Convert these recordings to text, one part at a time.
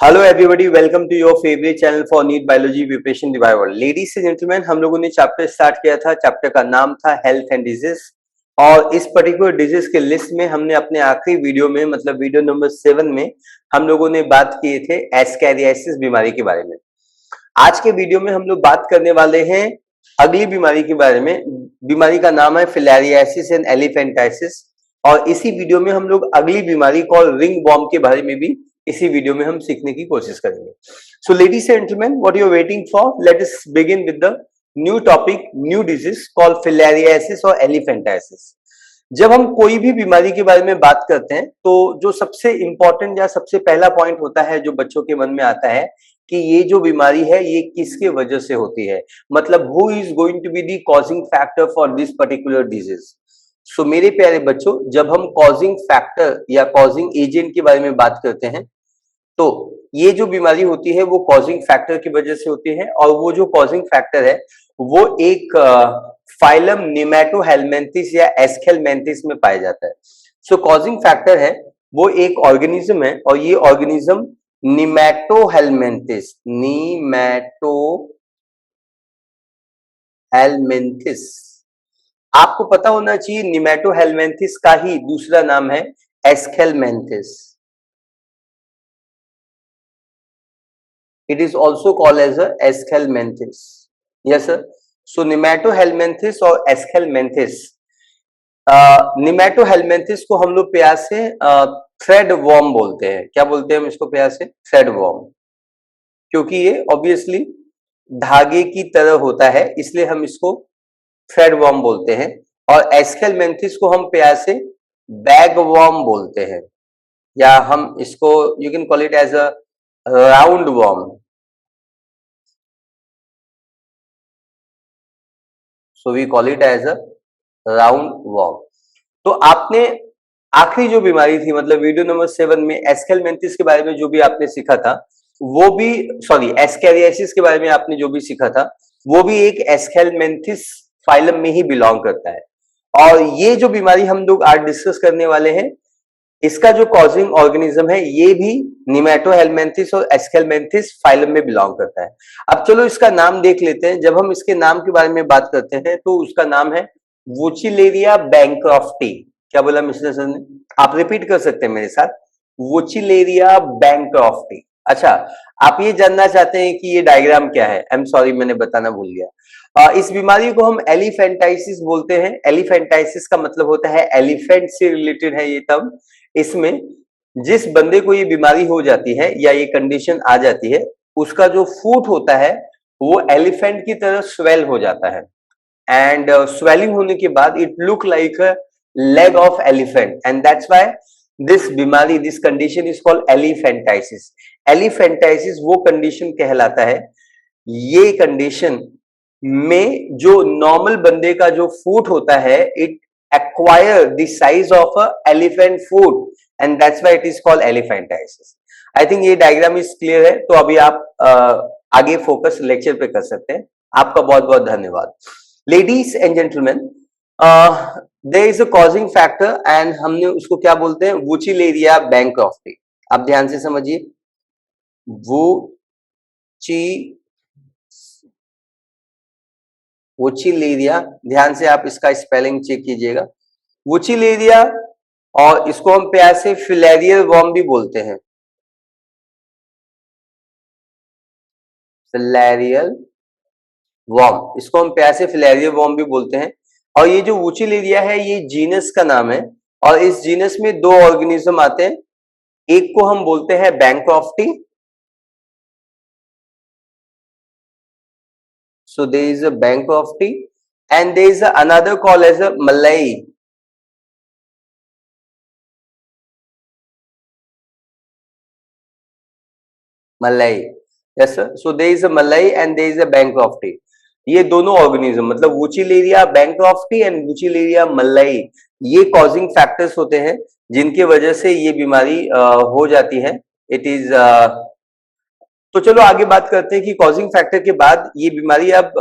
Hello everybody, welcome to your favourite channel for NEET biology preparation revival. Ladies and gentleman, हम लोगों ने chapter start किया था। Chapter का नाम था हेल्थ एंड डिजीज, और इस पर्टिकुलर डिजीज के लिस्ट में हमने अपने आखिरी वीडियो में, मतलब वीडियो नंबर 7 में, हम लोगों ने बात किए थे एस्कैरियासिस बीमारी के बारे में। आज के वीडियो में हम लोग बात करने वाले हैं अगली बीमारी के बारे में। बीमारी का नाम है फिलारियासिस एंड एलिफेंटाइसिस, और इसी वीडियो में हम लोग अगली बीमारी कॉल रिंग वॉर्म के बारे में भी इसी वीडियो में हम सीखने की कोशिश करेंगे। So ladies and gentleman, what you are waiting for, let us begin with the new topic, new disease called filariasis और एलिफेंटाइसिस। जब हम कोई भी बीमारी के बारे में बात करते हैं तो जो सबसे इंपॉर्टेंट या सबसे पहला पॉइंट होता है जो बच्चों के मन में आता है कि ये जो बीमारी है ये किसके वजह से होती है, मतलब who is going to be the causing factor for this particular disease. So मेरे प्यारे बच्चों, जब हम कॉजिंग फैक्टर या कॉजिंग एजेंट के बारे में बात करते हैं तो ये जो बीमारी होती है वो कॉजिंग फैक्टर की वजह से होती है, और वो जो कॉजिंग फैक्टर है वो एक फाइलम निमेटोहेल्मिन्थिस या एस्केलमेंथिस में पाया जाता है। सो कॉजिंग फैक्टर है वो एक ऑर्गेनिज्म है, और ये ऑर्गेनिज्म निमेटोहेल्मिन्थिस आपको पता होना चाहिए। निमेटोहेल्मिन्थिस का ही दूसरा नाम है Aschelminthes. It is also called as a Aschelminthes. Yes sir. So निमेटोहेल्मिन्थिस और एस्केलमेंथिस, निमेटोहेल्मिन्थिस को हम लोग प्यार से थ्रेड वॉर्म बोलते हैं। क्या बोलते हैं हम इसको प्यार से? थ्रेड वॉर्म, क्योंकि ये ऑब्वियसली धागे की तरह होता है, इसलिए हम इसको थ्रेड वॉर्म बोलते हैं। और एस्केलमेंथिस को हम प्यार से बैग वॉर्म बोलते हैं, या हम इसको you can call it as a roundworm. So we call it as a roundworm. तो आपने आखिरी जो बीमारी थी, मतलब वीडियो नंबर 7 में एस्केलमेंथिस के बारे में जो भी आपने सीखा था, वो भी एस्कैरियासिस के बारे में आपने जो भी सीखा था, वो भी एक एस्केलमेंथिस फाइलम में ही बिलोंग करता है। और ये जो बीमारी हम लोग आज डिस्कस करने वाले हैं, इसका जो कॉजिंग ऑर्गेनिज्म है ये भी निमेटोहेल्मिन्थिस और एस्केलमेंथिस फाइलम में बिलोंग करता है। अब चलो इसका नाम देख लेते हैं। जब हम इसके नाम के बारे में बात करते हैं तो उसका नाम है वोचिलेरिया बैंक्रॉफ्टी। क्या बोला मिस्टर सर ने? आप रिपीट कर सकते हैं मेरे साथ, वोचिलेरिया बैंक्रॉफ्टी। अच्छा, आप ये जानना चाहते हैं कि ये डायग्राम क्या है? आई एम सॉरी, मैंने बताना भूल गया। इस बीमारी को हम एलिफेंटाइसिस बोलते हैं। एलिफेंटाइसिस का मतलब होता है एलिफेंट से रिलेटेड है ये टर्म। इसमें जिस बंदे को ये बीमारी हो जाती है या ये कंडीशन आ जाती है, उसका जो फूट होता है वो एलिफेंट की तरह स्वेल हो जाता है, एंड स्वेलिंग होने के बाद it look like a leg of elephant, and that's why this बीमारी, this condition is called elephantiasis. Elephantiasis वो कंडीशन कहलाता है, ये कंडीशन में जो नॉर्मल बंदे का जो फूट होता है, it acquire the size of a elephant foot, and that's why it is called elephantiasis. I think ये डायग्राम इज क्लियर है, तो अभी आप आगे फोकस लेक्चर पे कर सकते हैं। आपका बहुत बहुत धन्यवाद। Ladies and gentleman, there is a causing factor, and हमने उसको क्या बोलते हैं? Wuchereria bancrofti. आप ध्यान से समझिए, वोचिलेरिया, ध्यान से आप इसका स्पेलिंग चेक कीजिएगा। वोचिलेरिया, और इसको हम प्यार से फिलेरियल वॉर्म भी बोलते हैं। फिलेरियल वॉर्म, इसको हम प्यार से फिलेरियल वॉर्म भी बोलते हैं। और ये जो वोचिलेरिया है ये जीनस का नाम है, और इस जीनस में दो ऑर्गेनिज्म आते हैं। एक को हम बोलते हैं bancrofti, so there is a bancrofti, and there is another called as a malai. malai, yes sir. So there is a malai and there is a bancrofti. ये दोनों ऑर्गेनिज्म, मतलब वोचिलेरिया बैंक्रॉफ्टी एंड वोचिलेरिया malai, ये causing factors होते हैं जिनकी वजह से ये बीमारी हो जाती है। इट इज तो चलो आगे बात करते हैं कि कॉजिंग फैक्टर के बाद ये बीमारी अब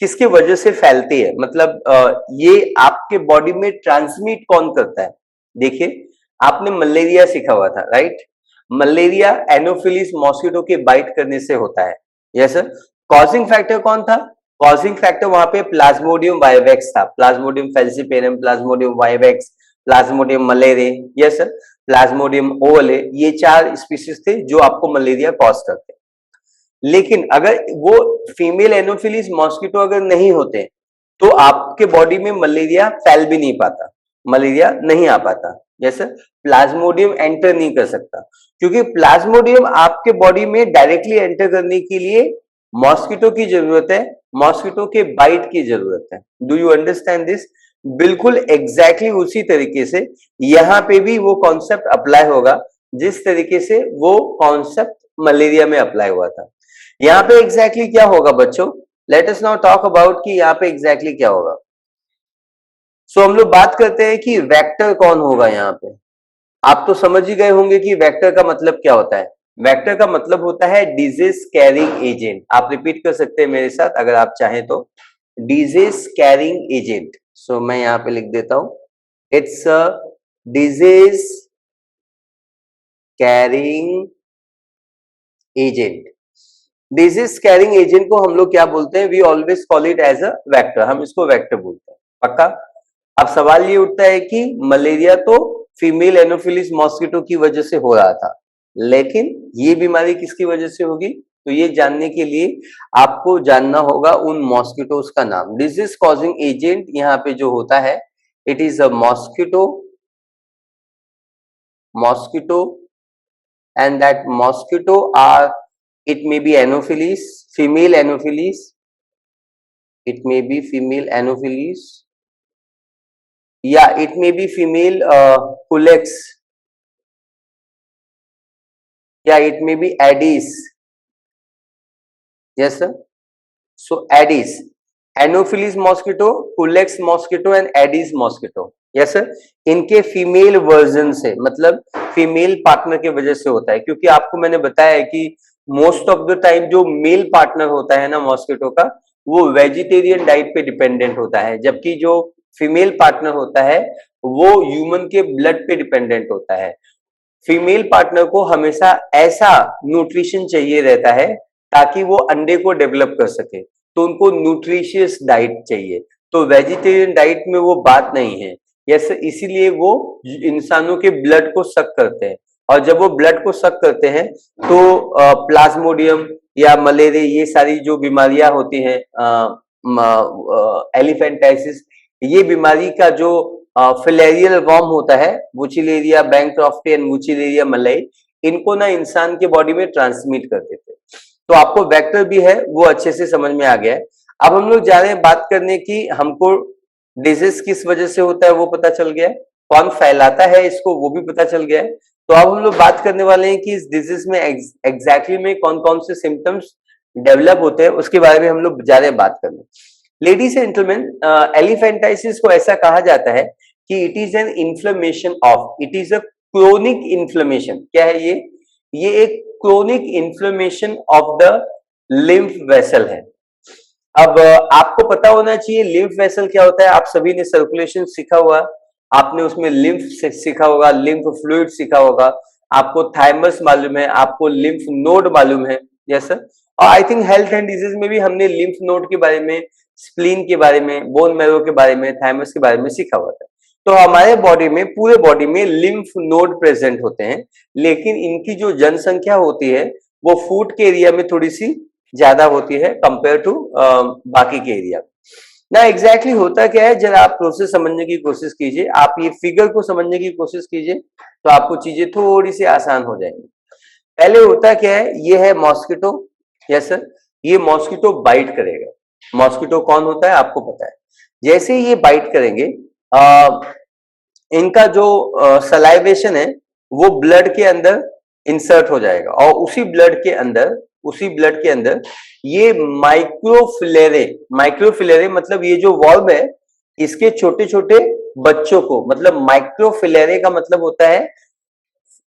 किसके वजह से फैलती है, मतलब ये आपके बॉडी में ट्रांसमिट कौन करता है। देखिए, आपने मलेरिया सीखा हुआ था, राइट? मलेरिया एनोफिलिस मॉस्किटो के बाइट करने से होता है। Yes sir. कॉजिंग फैक्टर कौन था? कॉजिंग फैक्टर वहां पे प्लाज्मोडियम वाइवेक्स था, plasmodium falciparum, plasmodium vivax, plasmodium malariae, yes sir, plasmodium ovale, ये 4 स्पीशीज थे जो आपको मलेरिया कॉज करते हैं। लेकिन अगर वो फीमेल एनोफिलिस मॉस्किटो अगर नहीं होते तो आपके बॉडी में मलेरिया फैल भी नहीं पाता, मलेरिया नहीं आ पाता। जैसे प्लाज्मोडियम एंटर नहीं कर सकता, क्योंकि प्लाज्मोडियम आपके बॉडी में डायरेक्टली एंटर करने के लिए मॉस्किटो की जरूरत है, मॉस्किटो के बाइट की जरूरत है। Do you understand this? बिल्कुल एग्जैक्टली उसी तरीके से यहां पे भी वो कॉन्सेप्ट अप्लाई होगा जिस तरीके से वो कॉन्सेप्ट मलेरिया में अप्लाई हुआ था। यहाँ पे एग्जैक्टली क्या होगा बच्चों? Let us now talk about कि यहाँ पे एग्जैक्टली क्या होगा। सो हम लोग बात करते हैं कि वेक्टर कौन होगा यहाँ पे। आप तो समझ ही गए होंगे कि वेक्टर का मतलब क्या होता है। वेक्टर का मतलब होता है डिजीज कैरिंग एजेंट। आप रिपीट कर सकते हैं मेरे साथ अगर आप चाहें तो, डिजीज कैरिंग एजेंट। सो मैं यहाँ पे लिख देता हूं, it's a disease carrying agent. Disease carrying agent को हम लोग क्या बोलते हैं? We always call it as a vector. हम इसको वेक्टर बोलते हैं, पक्का? अब सवाल ये उठता है कि मलेरिया तो फीमेल एनोफिलिस मॉस्किटो की वजह से हो रहा था, लेकिन ये बीमारी किसकी वजह से होगी? तो ये जानने के लिए आपको जानना होगा उन मॉस्किटोज का नाम। डिजीज कॉजिंग एजेंट यहाँ पे जो होता है, it is a mosquito, and that mosquito are, it may be anopheles, female anopheles, it may be female anopheles, yeah, it may be female culex, yeah, it may be Aedes, yes sir. So Aedes, Anopheles mosquito, Culex mosquito and Aedes mosquito, yes sir. इनके female version से मतलब female partner की वजह से होता है, क्योंकि आपको मैंने बताया कि मोस्ट ऑफ द टाइम जो मेल पार्टनर होता है ना मॉस्किटो का, वो वेजिटेरियन डाइट पे डिपेंडेंट होता है, जबकि जो फीमेल पार्टनर होता है वो ह्यूमन के ब्लड पे डिपेंडेंट होता है। फीमेल पार्टनर को हमेशा ऐसा न्यूट्रिशन चाहिए रहता है ताकि वो अंडे को डेवलप कर सके, तो उनको न्यूट्रिशियस डाइट चाहिए। तो वेजिटेरियन डाइट में वो बात नहीं है, यस, इसीलिए वो इंसानों के ब्लड को सक करते हैं, और जब वो ब्लड को सक करते हैं तो प्लाज्मोडियम या मलेरिया, ये सारी जो बीमारियां होती हैं, एलिफेंटाइसिस, ये बीमारी का जो फिलेरियल वर्म होता है, वुचिलेरिया बैंक्रॉफ्टी एंड वुचिलेरिया मलई, इनको ना इंसान के बॉडी में ट्रांसमिट कर देते हैं। तो आपको वेक्टर भी है वो अच्छे से समझ में आ गया है। अब हम लोग जा रहे हैं बात करने की, हमको डिजीज किस वजह से होता है वो पता चल गया है, कौन फैलाता है इसको वो भी पता चल गया है। तो अब हम लोग बात करने वाले हैं कि इस डिजीज में एग्जैक्टली में कौन कौन से सिम्टम्स डेवलप होते हैं, उसके बारे में हम लोग जा रहे हैं बात करने। लेडीज एंड जेंटलमैन, एलिफेंटाइसिस को ऐसा कहा जाता है कि it is an inflammation of, it is a chronic inflammation. क्या है ये एक chronic inflammation of the lymph vessel है। अब आपको पता होना चाहिए लिम्फ वेसल क्या होता है। आप सभी ने सर्कुलेशन सीखा हुआ, आपने उसमें लिम्फ सीखा होगा, लिम्फ फ्लूइड सीखा होगा, आपको थाइमस मालूम है, आपको लिम्फ नोड मालूम है, यस सर। और I think health and disease में भी हमने लिम्फ नोड के बारे में, स्प्लीन के बारे में, बोन मैरो के बारे में, थाइमस के बारे में सीखा हुआ था। तो हमारे बॉडी में, पूरे बॉडी में लिम्फ नोड प्रेजेंट होते हैं, लेकिन इनकी जो जनसंख्या होती है वो फुट के एरिया में थोड़ी सी ज्यादा होती है कंपेयर टू बाकी के एरिया। ना एग्जैक्टली होता क्या है, जरा आप प्रोसेस समझने की कोशिश कीजिए, आप ये फिगर को समझने की कोशिश कीजिए, तो आपको चीजें थोड़ी सी आसान हो जाएंगी। पहले होता क्या है, ये है मॉस्किटो, यस सर, ये मॉस्किटो बाइट करेगा। मॉस्किटो कौन होता है आपको पता है। जैसे ये बाइट करेंगे, इनका जो सलाइवेशन है वो ब्लड के अंदर इंसर्ट हो जाएगा, और उसी ब्लड के अंदर ये माइक्रोफिलेरे मतलब ये जो वर्म है, इसके छोटे छोटे बच्चों को, मतलब माइक्रोफिलेरे का मतलब होता है,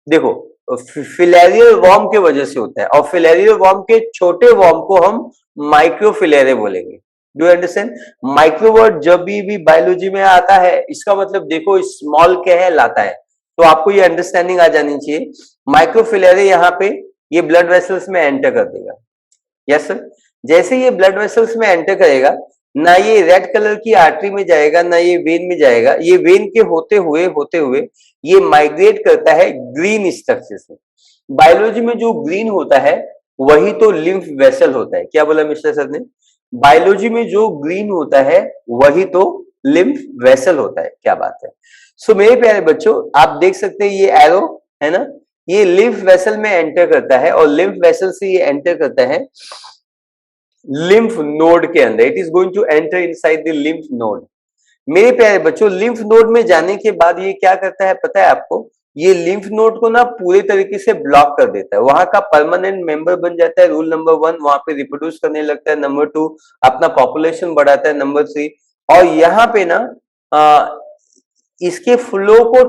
देखो फिलेरियल वर्म के वजह से होता है, और फिलेरियल वर्म के छोटे वर्म को हम माइक्रोफिलेरे बोलेंगे। Do understand? माइक्रो वर्ड जब भी बायोलॉजी में आता है, इसका मतलब देखो स्मॉल क्या है, लाता है। तो आपको ये अंडरस्टैंडिंग आ जानी चाहिए माइक्रोफिलरी यहाँ पे ये ब्लड वेसल्स में एंटर कर देगा। यस सर, जैसे ये ब्लड वेसल्स में एंटर करेगा, ना ये रेड कलर की आर्टरी में जाएगा ना ये वेन में जाएगा, ये वेन के होते हुए ये माइग्रेट करता है ग्रीन स्ट्रक्चर से। बायोलॉजी में जो ग्रीन होता है वही तो लिम्फ वेसल होता है। क्या बोला मिस्टर सर ने? बायोलॉजी में जो ग्रीन होता है वही तो लिम्फ वेसल होता है। क्या बात है। सो मेरे प्यारे बच्चों, आप देख सकते हैं ये एरो है ना, ये लिम्फ वेसल में एंटर करता है और लिम्फ वेसल से ये एंटर करता है लिम्फ नोड के अंदर। It is going to enter inside the lymph node. मेरे प्यारे बच्चों, लिम्फ नोड में जाने के बाद ये क्या करता है पता है आपको? ये लिम्फ नोड को ना पूरे तरीके से ब्लॉक कर देता है, वहां का परमानेंट मेंबर बन जाता है। रूल नंबर 1, वहां पे रिप्रोड्यूस करने लगता है। नंबर 2, अपना पॉपुलेशन बढ़ाता है। नंबर 3, और यहाँ पे ना इसके फ्लो को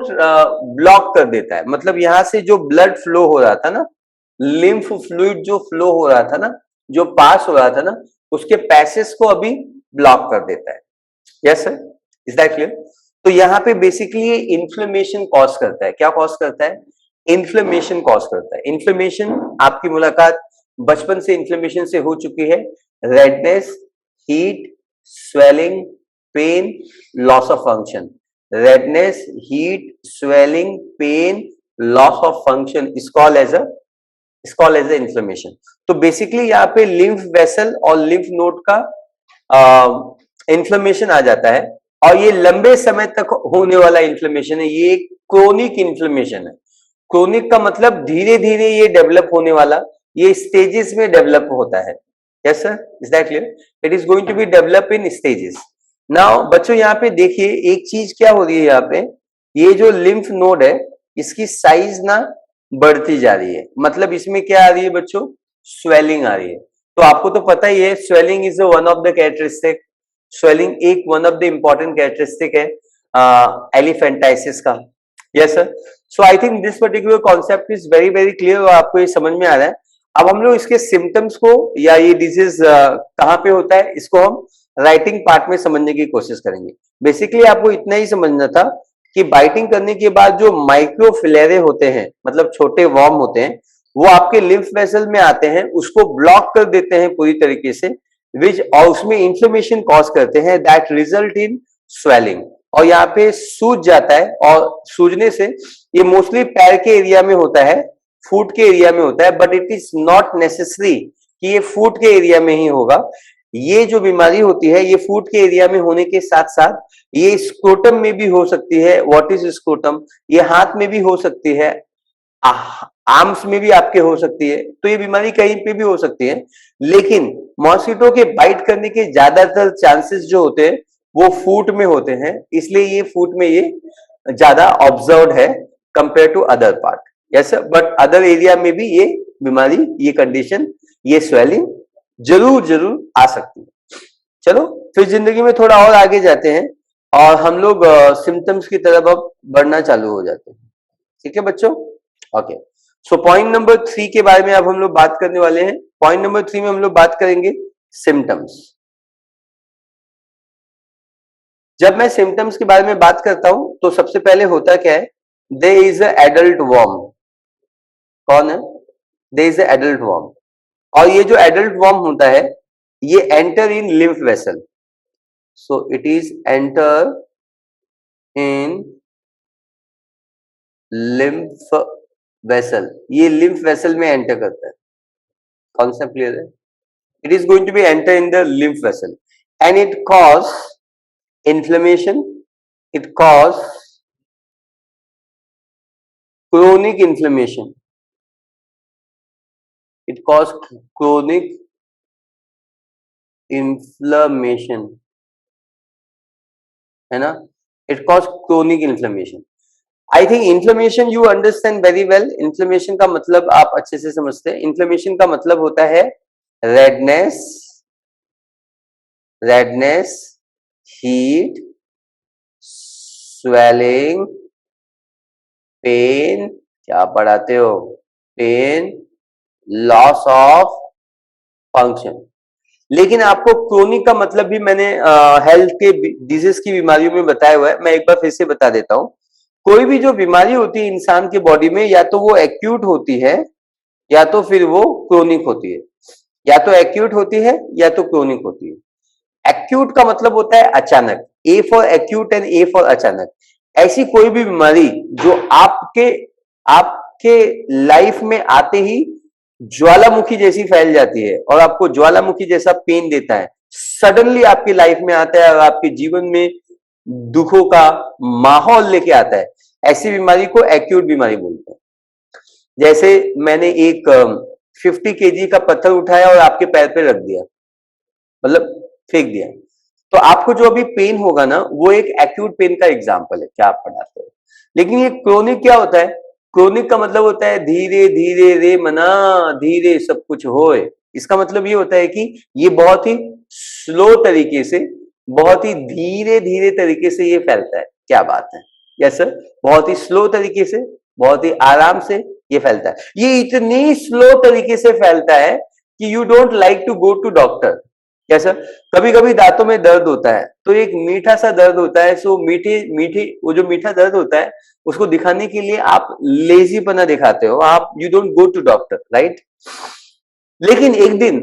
ब्लॉक कर देता है। मतलब यहाँ से जो ब्लड फ्लो हो रहा था ना, लिम्फ फ्लूइड जो फ्लो हो रहा था ना, जो पास हो रहा था ना, उसके पैसेज को अभी ब्लॉक कर देता है। Yes sir, is that clear? तो यहाँ पे बेसिकली इन्फ्लेमेशन कॉज करता है। क्या कॉज करता है? इन्फ्लेमेशन कॉज करता है। इन्फ्लेमेशन, आपकी मुलाकात बचपन से इन्फ्लेमेशन से हो चुकी है। Redness, heat, swelling, pain, loss of function. Redness, heat, swelling, pain, loss of function is called as a inflammation. तो बेसिकली यहाँ पे लिम्फ वेसल और लिम्फ नोड का इन्फ्लेमेशन आ जाता है, और ये लंबे समय तक होने वाला इन्फ्लेमेशन है। ये क्रोनिक इन्फ्लेमेशन है। क्रोनिक का मतलब धीरे धीरे ये डेवलप होने वाला, ये स्टेजेस में डेवलप होता है। Yes sir, is that clear? It is going to be develop in stages. Now बच्चों यहाँ पे देखिए एक चीज क्या हो रही है यहाँ पे, ये जो लिम्फ नोड है इसकी साइज ना बढ़ती जा रही है। मतलब इसमें क्या आ रही है बच्चों? स्वेलिंग आ रही है। तो आपको तो पता ही है swelling is one of the characteristic, swelling एक one of the important characteristic है एलिफेंटाइसिस का। Yes sir, so I think this particular concept is very very clear और आपको ये समझ में आ रहा है। अब हम लोग इसके सिम्टम्स को, या ये डिजीज कहाँ पे होता है, इसको हम राइटिंग पार्ट में समझने की कोशिश करेंगे। बेसिकली आपको इतना ही समझना था कि बाइटिंग करने के बाद जो माइक्रोफिलेरे होते हैं, मतलब छोटे वर्म होते हैं, वो आपके लिम्फ वेसल में आते हैं, उसको ब्लॉक कर देते हैं पूरी तरीके से, विच और उसमें इन्फ्लेमेशन कॉज करते हैं, दैट रिजल्ट इन स्वेलिंग। और यहाँ पे सूज जाता है, और सूजने से ये मोस्टली पैर के एरिया में होता है, फुट के एरिया में होता है, but it is not necessary कि ये फुट के एरिया में ही होगा। ये जो बीमारी होती है ये फुट के एरिया में होने के साथ साथ ये स्क्रोटम में भी हो सकती है। What is scrotum? ये हाथ में भी हो सकती है, आर्म्स में भी आपके हो सकती है। तो ये बीमारी कहीं पे भी हो सकती है, लेकिन मॉस्किटो के बाइट करने के ज्यादातर चांसेस जो होते हैं वो फुट में होते हैं, इसलिए ये फुट में ये ज्यादा ऑब्जर्व है compare to other part. Yes, but other area में भी ये बीमारी, ये कंडीशन, ये स्वेलिंग जरूर आ सकती है। चलो फिर जिंदगी में थोड़ा और आगे जाते हैं और हम लोग सिम्टम्स की तरफ अब बढ़ना चालू हो जाते हैं। ठीक है बच्चों? ओके, सो पॉइंट नंबर 3 के बारे में अब हम लोग बात करने वाले हैं। पॉइंट नंबर 3 में हम लोग बात करेंगे सिम्टम्स। जब मैं सिम्टम्स के बारे में बात करता हूं तो सबसे पहले होता क्या है, there is a adult worm. कौन है? There is a adult worm, और ये जो एडल्ट वर्म होता है ये enter in lymph vessel. So it is enter in lymph vessel. ये लिम्फ वेसल में एंटर करता है। कॉन्सेप्ट क्लियर है? It is going to be enter in the lymph vessel and it cause inflammation, it cause chronic inflammation, it cause chronic inflammation, है ना? it cause chronic inflammation. I think inflammation you understand very well. inflammation का मतलब आप अच्छे से समझते हैं। inflammation का मतलब होता है redness, heat, swelling, पेन, क्या पढ़ाते हो? Pain, loss of function. लेकिन आपको क्रोनिक का मतलब भी मैंने हेल्थ के डिजीज की बीमारियों में बताया हुआ है, मैं एक बार फिर से बता देता हूं। कोई भी जो बीमारी होती है इंसान के बॉडी में, या तो वो एक्यूट होती है या तो फिर वो क्रोनिक होती है, या तो एक्यूट होती है या तो क्रोनिक होती है। एक्यूट का मतलब होता है अचानक, A for acute and A for अचानक। ऐसी कोई भी बीमारी जो आपके आपके लाइफ में आते ही ज्वालामुखी जैसी फैल जाती है और आपको ज्वालामुखी जैसा पेन देता है, सडनली आपकी लाइफ में आता है और आपके जीवन में दुखों का माहौल लेके आता है, ऐसी बीमारी को एक्यूट बीमारी बोलते हैं। जैसे मैंने एक 50 केजी का पत्थर उठाया और आपके पैर पे रख दिया, मतलब फेंक दिया, तो आपको जो अभी पेन होगा ना, वो एक एक्यूट पेन का एग्जाम्पल है, क्या आप पढ़ाते हो। लेकिन ये क्रोनिक क्या होता है? क्रोनिक का मतलब होता है धीरे धीरे रे मना, धीरे सब कुछ होए। इसका मतलब ये होता है कि ये बहुत ही स्लो तरीके से, बहुत ही धीरे धीरे तरीके से ये फैलता है। क्या बात है, यस सर, बहुत ही स्लो तरीके से, बहुत ही आराम से ये फैलता है। ये इतनी स्लो तरीके से फैलता है कि you don't like to go to doctor. कैसा? कभी कभी दांतों में दर्द होता है, तो एक मीठा सा दर्द होता है, सो मीठे मीठे वो जो मीठा दर्द होता है उसको दिखाने के लिए आप लेजीपना दिखाते हो, आप you don't go to doctor, right. लेकिन एक दिन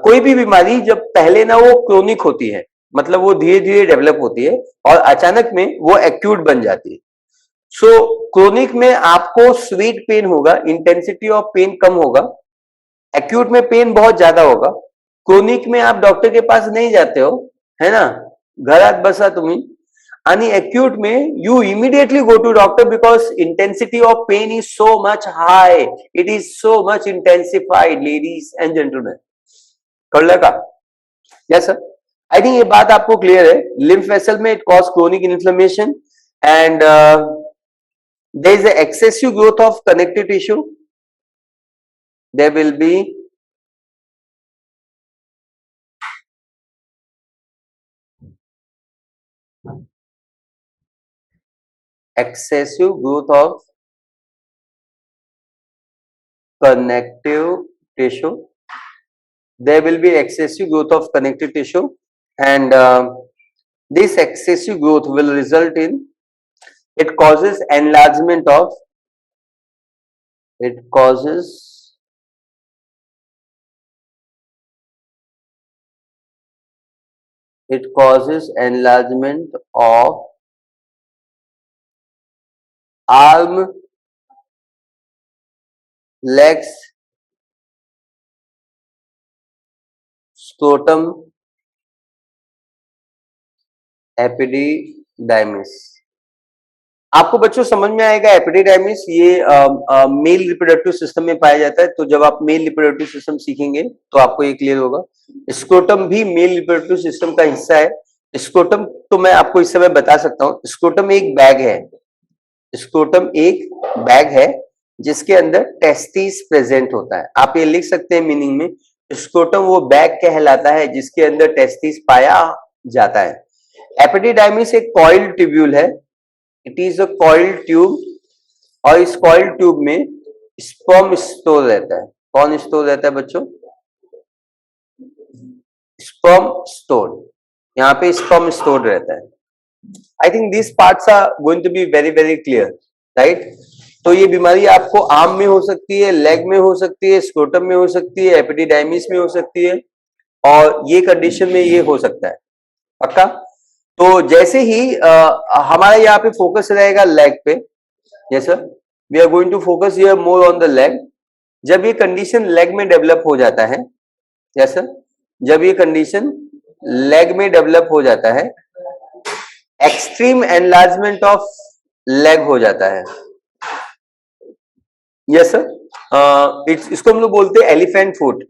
कोई भी बीमारी जब पहले ना वो क्रोनिक होती है, मतलब वो धीरे धीरे डेवलप होती है और अचानक में वो एक्यूट बन जाती है। सो क्रोनिक में आपको स्वीट पेन होगा, इंटेंसिटी ऑफ पेन कम होगा, एक्यूट में पेन बहुत ज्यादा होगा, क्रोनिक में आप डॉक्टर के पास नहीं जाते हो, है ना, घरात बसा तुम्ही, आणि एक्यूट में you immediately go to doctor because intensity of pain is so much high, it is so much intensified, ladies and gentleman. कळलं का? यस सर, आई थिंक ये बात आपको क्लियर है। लिम्फ वेसल में it cause chronic inflammation and there is excessive growth of connective tissue, there will be excessive growth of connective tissue, there will be excessive growth of connective tissue and this excessive growth will result in, it causes enlargement of, it causes enlargement of arm, legs, scrotum, epididymis. आपको बच्चों समझ में आएगा epididymis ये male reproductive system में पाया जाता है, तो जब आप मेल रिप्रोडक्टिव सिस्टम सीखेंगे तो आपको ये क्लियर होगा। स्क्रोटम भी मेल रिप्रोडक्टिव सिस्टम का हिस्सा है। स्क्रोटम तो मैं आपको इस समय बता सकता हूँ, स्क्रोटम एक बैग है, स्क्रोटम एक बैग है जिसके अंदर टेस्टिस प्रेजेंट होता है। आप ये लिख सकते हैं मीनिंग में, स्क्रोटम वो बैग कहलाता है जिसके अंदर टेस्टिस पाया जाता है। एपिडिडाइमिस एक कॉइल्ड ट्यूब्यूल है, it is a coiled tube, और इस कॉइल्ड ट्यूब में स्पर्म स्टोर रहता है। कौन स्टोर रहता है बच्चों? स्पर्म स्टोर, यहाँ पे स्पर्म स्टोर रहता है। I think this parts are going to be very very clear, right. तो ये बीमारी आपको आर्म में हो सकती है, लेग में हो सकती है, स्क्रोटम में हो सकती है, एपिडिडाइमिस में हो सकती है, और ये कंडीशन में ये हो सकता है, पक्का। तो जैसे ही हमारा यहाँ पे फोकस रहेगा लेग पे, yes sir, we are going to focus here more on the leg. जब ये कंडीशन लेग में डेवलप हो जाता है, यस सर, जब ये कंडीशन लेग में डेवलप हो जाता है, एक्सट्रीम एनलार्जमेंट ऑफ लेग हो जाता है, यस सर, इसको हम लोग बोलते हैं एलिफेंट फुट,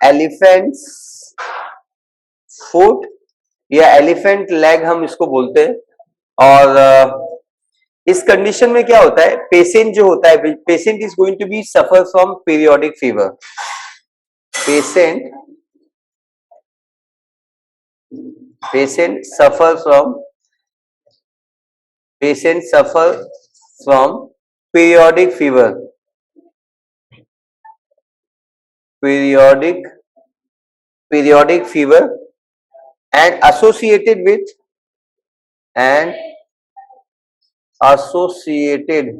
एलिफेंट फुट या एलिफेंट लेग हम इसको बोलते हैं। और इस कंडीशन में क्या होता है, पेशेंट जो होता है, patient is going to be suffer from periodic fever, patient suffer from periodic fever, periodic fever and associated with and associated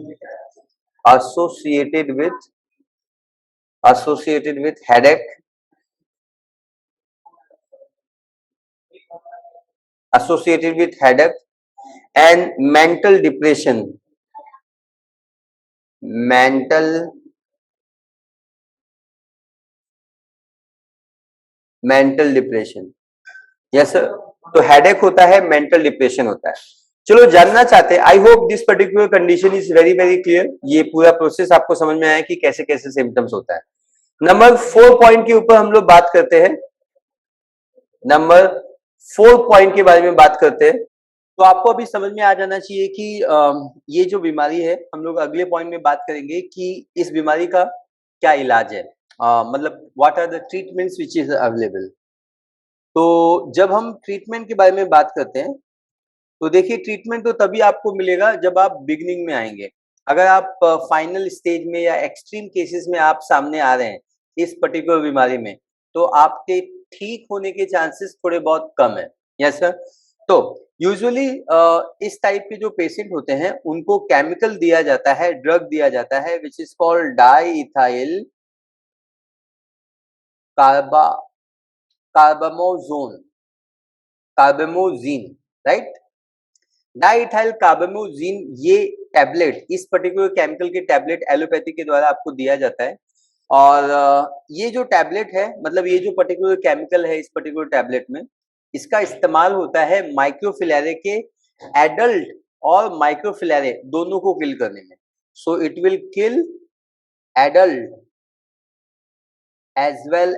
associated with headache, associated with headache and mental depression, mental depression. Yes sir. तो headache होता है, mental depression होता है। चलो जानना चाहते हैं, I hope this particular condition is very very clear. ये पूरा प्रोसेस आपको समझ में आया कि कैसे कैसे सिम्टम्स होता है। नंबर 4 पॉइंट के ऊपर हम लोग बात करते हैं। नंबर 4 पॉइंट के बारे में बात करते हैं। तो आपको अभी समझ में आ जाना चाहिए कि ये जो बीमारी है, हम लोग अगले पॉइंट में बात करेंगे कि इस बीमारी का क्या इलाज है, मतलब what are the treatments which is available. तो जब हम ट्रीटमेंट के बारे में बात करते हैं, तो देखिए ट्रीटमेंट तो तभी आपको मिलेगा जब आप बिगिनिंग में आएंगे। अगर आप फाइनल स्टेज में या एक्सट्रीम केसेस में आप सामने आ रहे हैं इस पर्टिकुलर बीमारी में, तो आपके ठीक होने के चांसेस थोड़े बहुत कम है। Yes sir. तो यूजुअली इस टाइप के जो पेशेंट होते हैं उनको केमिकल दिया जाता है, ड्रग दिया जाता है which is called diethyl carba carbamazine carbamazine, right. Diethyl carbamazine, ये टैबलेट, इस पर्टिकुलर केमिकल के टैबलेट एलोपैथी के द्वारा आपको दिया जाता है। और ये जो टैबलेट है, मतलब ये जो पर्टिकुलर केमिकल है इस पर्टिकुलर टैबलेट में, इसका इस्तेमाल होता है माइक्रोफिलारे के एडल्ट और माइक्रोफिलारे दोनों को किल करने में। So it will kill adult as well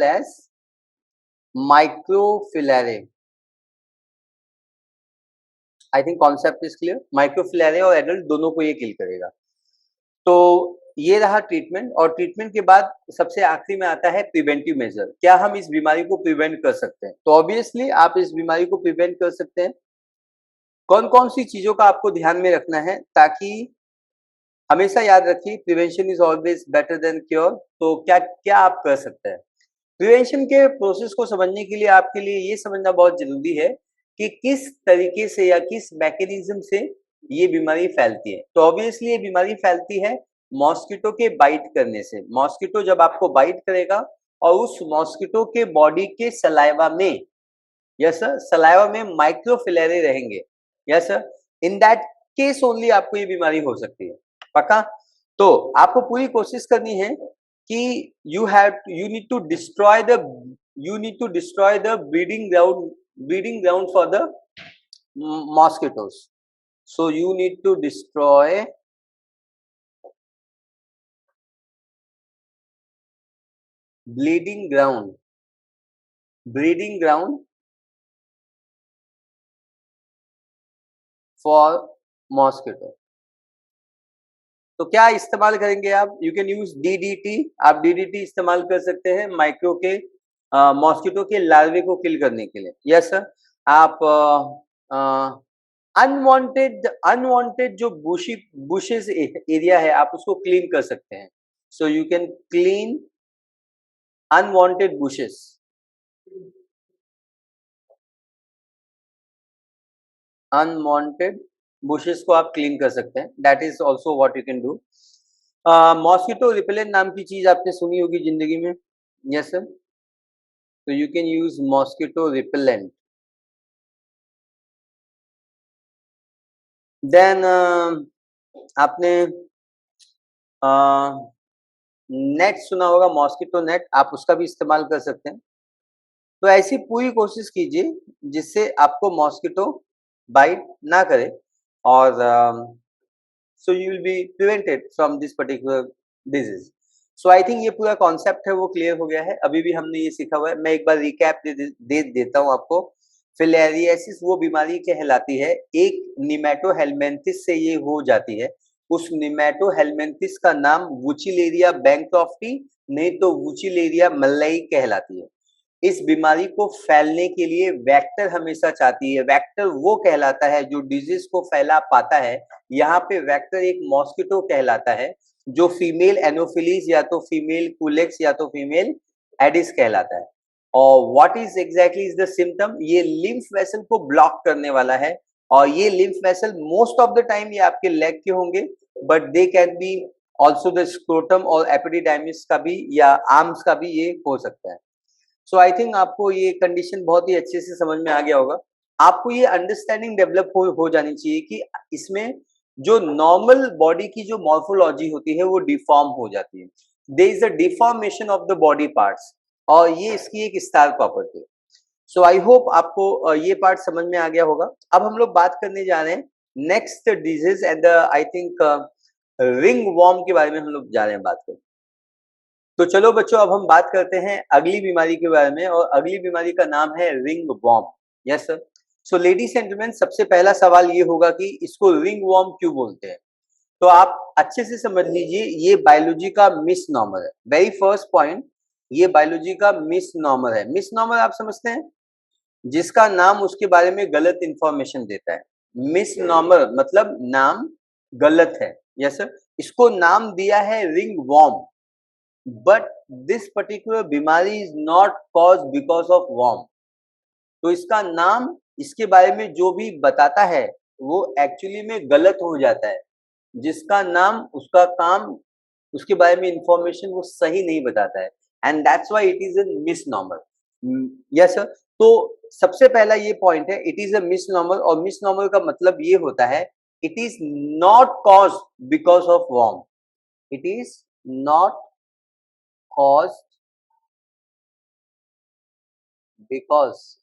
as microfilare। I think concept is clear. Microfilariae और एडल्ट दोनों को ये किल करेगा। तो ये रहा ट्रीटमेंट। और ट्रीटमेंट के बाद सबसे आखिरी में आता है प्रिवेंटिव मेजर। क्या हम इस बीमारी को प्रिवेंट कर सकते हैं? तो ऑब्वियसली आप इस बीमारी को प्रिवेंट कर सकते हैं। कौन कौन सी चीजों का आपको ध्यान में रखना है, ताकि हमेशा याद रखिए prevention is always better than cure. तो क्या क्या आप कर सकते हैं? प्रिवेंशन के प्रोसेस को समझने के लिए आपके लिए ये समझना बहुत जरूरी है कि किस तरीके से या किस मैकेनिज्म से ये बीमारी फैलती है। तो ऑब्वियसली ये बीमारी फैलती है मॉस्किटो के बाइट करने से। मॉस्किटो जब आपको बाइट करेगा और उस मॉस्किटो के बॉडी के सलाइवा में, यस सर, सलाइवा में माइक्रोफिलेरे रहेंगे। Yes sir. In that case only आपको ये बीमारी हो सकती है। पक्का? तो आपको पूरी कोशिश करनी है कि you need to destroy the breeding ground for the mosquitoes. So you need to destroy breeding ground for mosquito. तो क्या इस्तेमाल करेंगे आप? You can use DDT. आप डीडीटी इस्तेमाल कर सकते हैं माइक्रो के मॉस्किटो के लार्वे को किल करने के लिए। Yes sir. आप अनवांटेड जो बुशेस एरिया है आप उसको क्लीन कर सकते हैं। So you can clean unwanted bushes. Unwanted bushes को आप क्लीन कर सकते हैं। That is also what you can do. Mosquito repellent नाम की चीज आपने सुनी होगी जिंदगी में। Yes sir. तो you can use mosquito repellent. Then आपने नेट सुना होगा, मॉस्किटो नेट, आप उसका भी इस्तेमाल कर सकते हैं। तो ऐसी पूरी कोशिश कीजिए जिससे आपको मॉस्किटो बाइट ना करे और so you will be prevented from this particular disease। so I think ये पूरा कॉन्सेप्ट है वो क्लियर हो गया है। अभी भी हमने ये सीखा हुआ है। मैं एक बार रिकैप दे देता हूँ आपको। फिलेरियासिस वो बीमारी कहलाती है, एक निमेटोहेलमिंथिस से ये हो जाती है। उस निमेटोहेलमिंथिस का नाम वुचिलेरिया बैंक्रॉफ्टी, नहीं तो वुचिलेरिया मल्लई कहलाती है। इस बीमारी को फैलने के लिए वेक्टर हमेशा चाहती है। वेक्टर वो कहलाता है जो डिजीज को फैला पाता है। यहाँ पे वेक्टर एक मॉस्किटो कहलाता है जो फीमेल एनोफिलीज या तो फीमेल कुलेक्स या तो फीमेल एडिस कहलाता है। और what is exactly is the symptom, ये लिम्फ वेसल को ब्लॉक करने वाला है, और ये lymph vessel most of the time ये आपके लेग के होंगे, but they can be also the scrotum और एपिडिडाइमिस का भी या आर्म्स का भी ये हो सकता है। सो आई थिंक आपको ये कंडीशन बहुत ही अच्छे से समझ में आ गया होगा। आपको ये अंडरस्टैंडिंग डेवलप हो जानी चाहिए कि इसमें जो नॉर्मल बॉडी की जो मॉर्फोलॉजी होती है वो डिफॉर्म हो जाती है। There is a deformation of the body parts, और ये इसकी एक स्टार प्रॉपर्टी है। सो आई होप आपको ये पार्ट समझ में आ गया होगा। अब हम लोग बात करने जा रहे हैं next disease and I think ringworm के बारे में हम लोग जा रहे हैं बात करने। तो चलो बच्चों, अब हम बात करते हैं अगली बीमारी के बारे में, और अगली बीमारी का नाम है ring warm. Yes sir. So ladies and gentleman, सबसे पहला सवाल ये होगा कि इसको रिंग वॉर्म क्यों बोलते हैं। तो आप अच्छे से समझ लीजिए, ये बायोलॉजी का मिस नॉर्मल है। वेरी फर्स्ट पॉइंट, ये बायोलॉजी का मिस नॉर्मल है। मिस नॉर्मल आप समझते हैं, जिसका नाम उसके बारे में गलत इंफॉर्मेशन देता है। मिस नॉर्मल मतलब नाम गलत है। Yes sir. इसको नाम दिया है ring worm, but this particular बीमारी is not cause because of worm. तो इसका नाम इसके बारे में जो भी बताता है वो एक्चुअली में गलत हो जाता है। जिसका नाम उसका काम, उसके बारे में इंफॉर्मेशन वो सही नहीं बताता है, and that's why it is a misnomer. Yes sir. तो सबसे पहला ये पॉइंट है, it is a misnomer, और मिस नॉर्मल का मतलब ये होता है it is not cause because of worm. It is not caused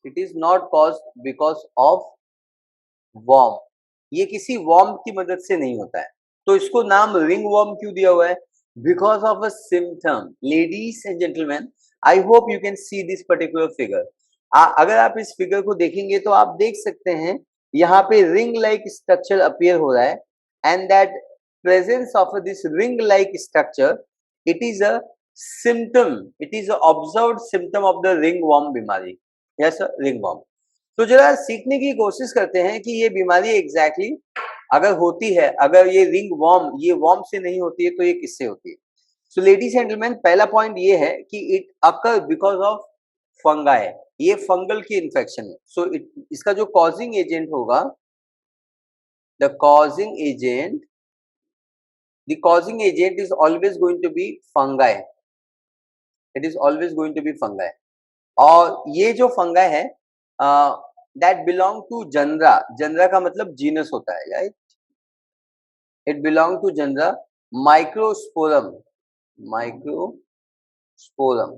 it is not caused because of worm। ये किसी worm की मदद से नहीं होता है। तो इसको नाम रिंग worm क्यों दिया हुआ है? Because of a symptom। Ladies and gentlemen, I hope you can see this particular figure। अगर आप इस फिगर को देखेंगे तो आप देख सकते हैं यहाँ पे रिंग लाइक स्ट्रक्चर अपीयर हो रहा है, and that presence of this ring like structure, it is a symptom, it is a observed symptom of the ringworm बीमारी। Yes sir, ringworm। तो जरा सीखने की कोशिश करते हैं कि ये बीमारी एग्जैक्टली अगर होती है, अगर ये ringworm ये वर्म से नहीं होती है तो ये किससे होती है। सो लेडीज एंड जेंटलमैन, पहला पॉइंट ये है कि it occur because of fungi. ये फंगल की इन्फेक्शन है। सो इसका जो कॉजिंग एजेंट होगा, the causing agent, the causing agent is always going to be fungi. It is always going to be fungi. और ये जो फंगाई है that belong to genera. Genera का मतलब जीनस होता है, right. It belong to genera microsporum. Microsporum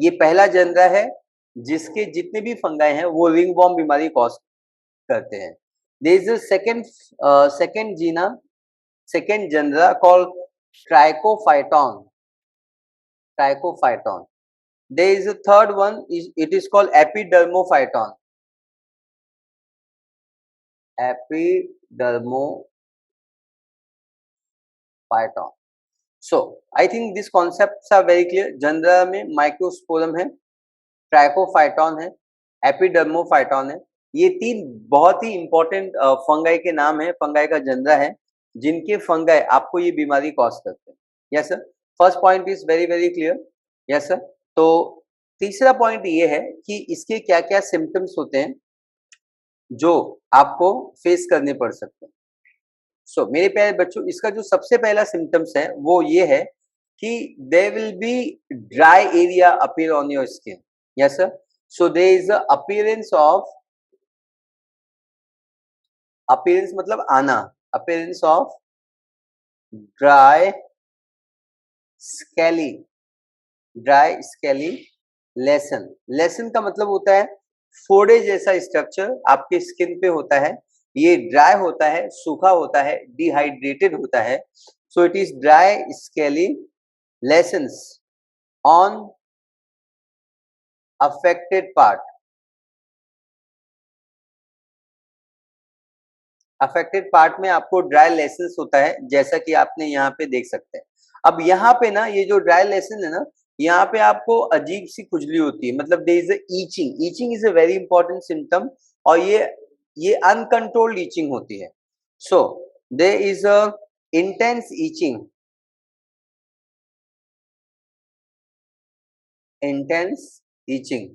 ये पहला जनरा है जिसके जितने भी फंगाई हैं वो रिंगवॉर्म बीमारी कॉज करते हैं। There is a second genus, second genera called trichophyton. Trichophyton। There is a third one, it is called epidermophyton। Epidermophyton। So I think these concepts are very clear। Genre में microsporum है, Trichophyton है, Epidermophyton है। ये तीन बहुत ही important fungi के नाम है, फंगाई का जनरा है जिनके फंगाई आपको ये बीमारी कॉज करते हैं। Yes sir. First point is very very clear. Yes sir. तो तीसरा पॉइंट ये है कि इसके क्या क्या सिम्टम्स होते हैं जो आपको फेस करने पड़ सकते हैं। सो मेरे प्यारे बच्चों, इसका जो सबसे पहला सिम्टम्स है वो ये है कि there will be dry area appear on your skin. Yes sir. So there is a appearance of, appearance मतलब आना, appearance of dry scaly, dry scaly lesion. Lesion का मतलब होता है फोड़े जैसा स्ट्रक्चर आपके स्किन पे होता है। ये ड्राई होता है, सूखा होता है, डिहाइड्रेटेड होता है। सो it is dry scaly lessons on affected part. Affected part में आपको ड्राई लेसन्स होता है, जैसा कि आपने यहाँ पे देख सकते हैं। अब यहाँ पे ना ये जो ड्राई लेसन है ना, यहाँ पे आपको अजीब सी खुजली होती है, मतलब there is a itching. Itching is a very important symptom, और ये अनकंट्रोल्ड ईचिंग होती है। So there is a intense itching, intense itching,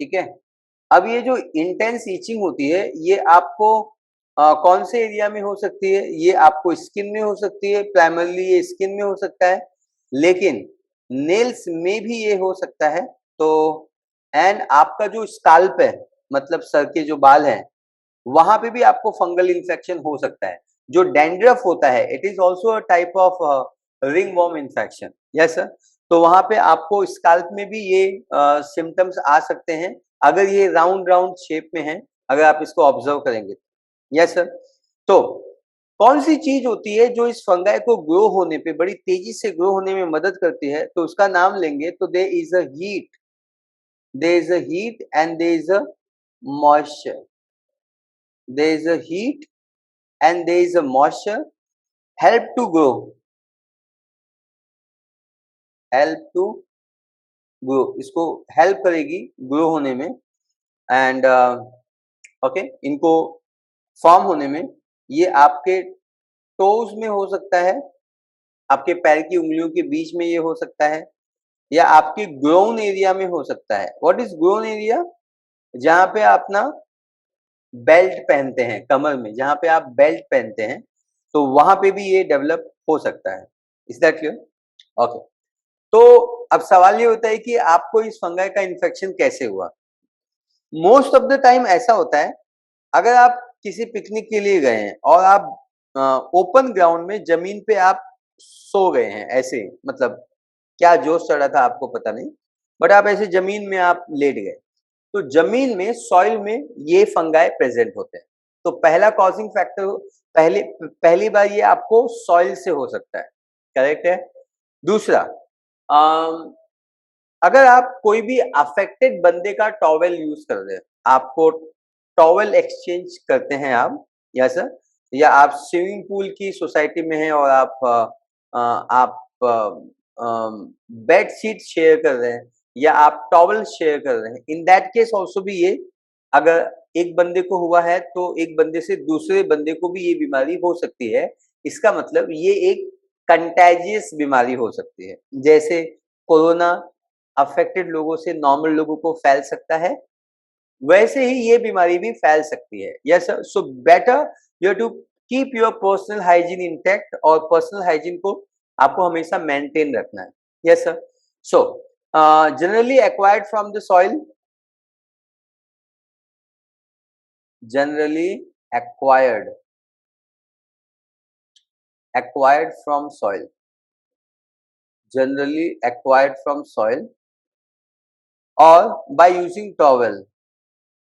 ठीक है। अब ये जो इंटेंस ईचिंग होती है ये आपको कौन से एरिया में हो सकती है? ये आपको स्किन में हो सकती है, प्राइमरली ये स्किन में हो सकता है, लेकिन नेल्स में भी ये हो सकता है। तो एंड आपका जो स्काल्प है, मतलब सर के जो बाल हैं, वहां पे भी आपको फंगल इन्फेक्शन हो सकता है। जो डैंड्रफ होता है, it is also a type of ringworm infection, yes sir. तो वहां पे आपको स्काल्प में भी ये सिम्टम्स आ सकते हैं, अगर ये राउंड राउंड शेप में है, अगर आप इसको ऑब्जर्व करेंगे। Yes sir. तो कौन सी चीज होती है जो इस फंगाई को ग्रो होने पे, बड़ी तेजी से ग्रो होने में मदद करती है? तो उसका नाम लेंगे तो there is a heat, there is a heat and there is a moisture, there is a heat and there is a moisture help to grow, help to grow, इसको हेल्प करेगी ग्रो होने में। एंड ओके, इनको form होने में। ये आपके toes में हो सकता है, आपके पैर की उंगलियों के बीच में ये हो सकता है, या आपके ग्रोन एरिया में हो सकता है। What is grown area? जहां पे आप ना बेल्ट पहनते हैं कमर में, जहां पे आप बेल्ट पहनते हैं, तो वहां पे भी ये डेवलप हो सकता है। Is that clear? ओके। तो अब सवाल ये होता है कि आपको इस फंगाई का इन्फेक्शन कैसे हुआ? मोस्ट ऑफ द टाइम ऐसा होता है, अगर आप किसी पिकनिक के लिए गए हैं और आप ओपन ग्राउंड में जमीन पे आप सो गए हैं, ऐसे मतलब क्या जोश चढ़ा था आपको पता नहीं, बट आप ऐसे जमीन में आप लेट गए, तो जमीन में, सॉइल में ये फंगाई प्रेजेंट होते हैं। तो पहला कॉजिंग फैक्टर, पहली बार ये आपको सॉइल से हो सकता है, करेक्ट है। दूसरा, अम, अगर आप कोई भी अफेक्टेड बंदे का टॉवेल यूज कर रहे हैं, आपको टॉवेल एक्सचेंज करते हैं आप, या सर, या आप स्विमिंग पूल की सोसाइटी में हैं और आप बेड शीट शेयर कर रहे हैं, या आप टॉवेल शेयर कर रहे हैं, इन दैट केस ऑल्सो भी ये, अगर एक बंदे को हुआ है तो एक बंदे से दूसरे बंदे को भी ये बीमारी हो सकती है। इसका मतलब ये एक कंटेजियस बीमारी हो सकती है। जैसे कोरोना अफेक्टेड लोगों से नॉर्मल लोगों को फैल सकता है, वैसे ही ये बीमारी भी फैल सकती है। Yes sir. So better you have to keep your personal hygiene intact, और पर्सनल हाइजीन को आपको हमेशा मेंटेन रखना है। Yes sir. So generally acquired from the soil, generally acquired acquired from soil, generally acquired from soil, or by using towel,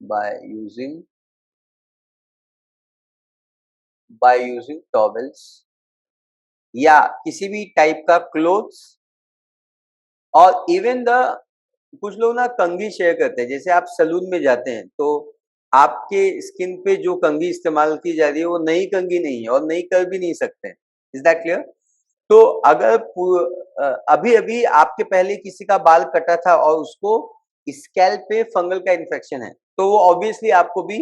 by using by using towels, या किसी भी type का क्लोथ्स, और इवन द, कुछ लोग ना कंघी शेयर करते हैं। जैसे आप सलून में जाते हैं तो आपके स्किन पे जो कंघी इस्तेमाल की जा रही है वो नई कंघी नहीं है, और नई कर भी नहीं सकते हैं। Is that clear? तो अगर अभी अभी आपके पहले किसी का बाल कटा था और उसको स्कैल्प पे फंगल का इन्फेक्शन है, तो वो ऑब्वियसली आपको भी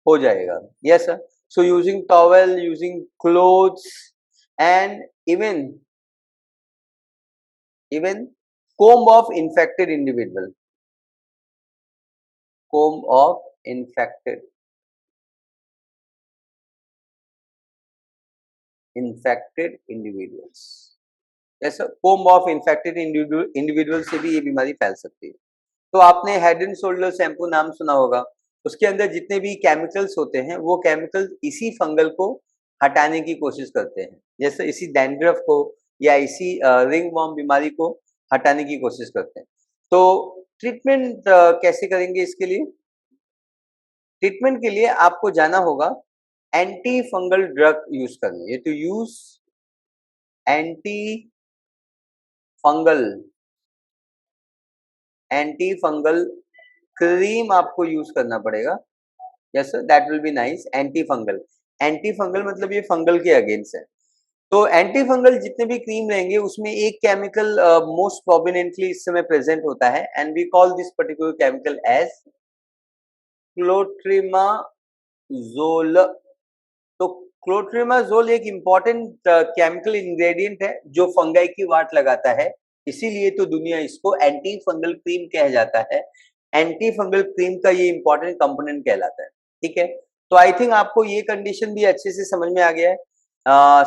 हो जाएगा। Yes sir. So using towel, using clothes, and even even comb of infected individual, comb of infected individuals, ऐसा comb of infected individual से भी ये बीमारी फैल सकती है। तो आपने हेड एंड शोल्डर शैम्पू नाम सुना होगा, उसके अंदर जितने भी केमिकल्स होते हैं वो केमिकल्स इसी फंगल को हटाने की कोशिश करते हैं, जैसे इसी डैंड्रफ को या इसी रिंगवॉर्म बीमारी को हटाने की कोशिश करते हैं। तो ट्रीटमेंट कैसे करेंगे इसके लिए? ट्रीटमेंट के लिए आपको जाना होगा एंटी फंगल ड्रग यूज करने, ये तो यूज एंटी फंगल क्रीम आपको यूज करना पड़ेगा। Yes sir, that will be nice. Anti fungal मतलब ये फंगल के अगेंस्ट है। तो एंटी फंगल जितने भी क्रीम रहेंगे उसमें एक केमिकल मोस्ट प्रोमिनेंटली इस समय प्रेजेंट होता है, and we call this particular chemical as clotrimazole. तो क्लोट्रिमाजोल एक इंपॉर्टेंट केमिकल इंग्रेडिएंट है जो फंगाई की वाट लगाता है, इसीलिए तो दुनिया इसको एंटी फंगल क्रीम कहा जाता है। एंटी फंगल क्रीम का ये इंपॉर्टेंट कंपोनेंट कहलाता है। ठीक है, तो आई थिंक आपको ये कंडीशन भी अच्छे से समझ में आ गया है।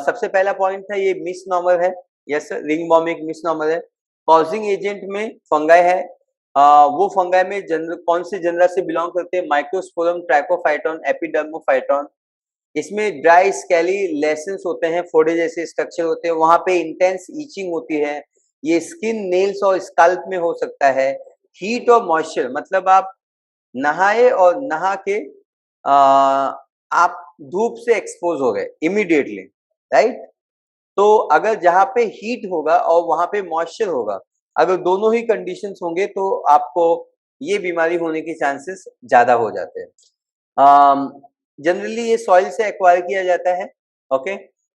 सबसे पहला पॉइंट था ये मिसनॉमर है। यस, रिंग वर्म एक मिसनॉमर है। कॉजिंग एजेंट में फंगाई है। वो फंगाई में कौन से जनरा से बिलोंग करते हैं? Microsporum, trichophyton, epidermophyton. इसमें ड्राई स्केली लेसेंस होते हैं, फोड़े जैसे स्ट्रक्चर होते हैं, वहां पे इंटेंस ईचिंग होती है। ये स्किन, नेल्स और स्कल्प में हो सकता है। हीट और मॉइस्चर, मतलब आप नहाए और नहा के आप धूप से एक्सपोज हो गए इमीडिएटली, राइट? तो अगर जहाँ पे हीट होगा और वहां पे मॉइस्चर होगा, अगर दोनों ही कंडीशंस होंगे तो आपको ये बीमारी होने के चांसेस ज्यादा हो जाते हैं। जनरली ये सॉइल से एक्वायर किया जाता है। ओके,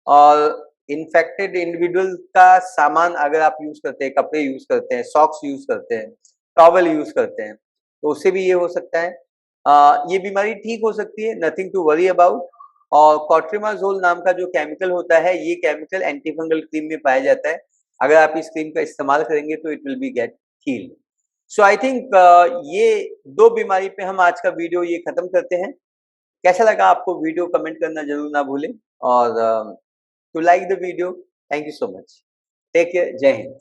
और इन्फेक्टेड इंडिविजुअल का सामान अगर आप यूज करते हैं, कपड़े यूज करते हैं, सॉक्स यूज करते हैं, टॉवल यूज करते हैं, तो उससे भी ये हो सकता है। ये बीमारी ठीक हो सकती है, नथिंग टू वरी अबाउट। और कॉट्रिमाजोल नाम का जो केमिकल होता है, ये केमिकल एंटीफंगल क्रीम में पाया जाता है। अगर आप इस क्रीम का इस्तेमाल करेंगे तो it will be gate heeled. So I think ये दो बीमारी पे हम आज का वीडियो ये खत्म करते हैं। कैसा लगा आपको वीडियो? कमेंट करना जरूर ना भूलें, और to like the video. Thank you so much. Take care. जय हिंद।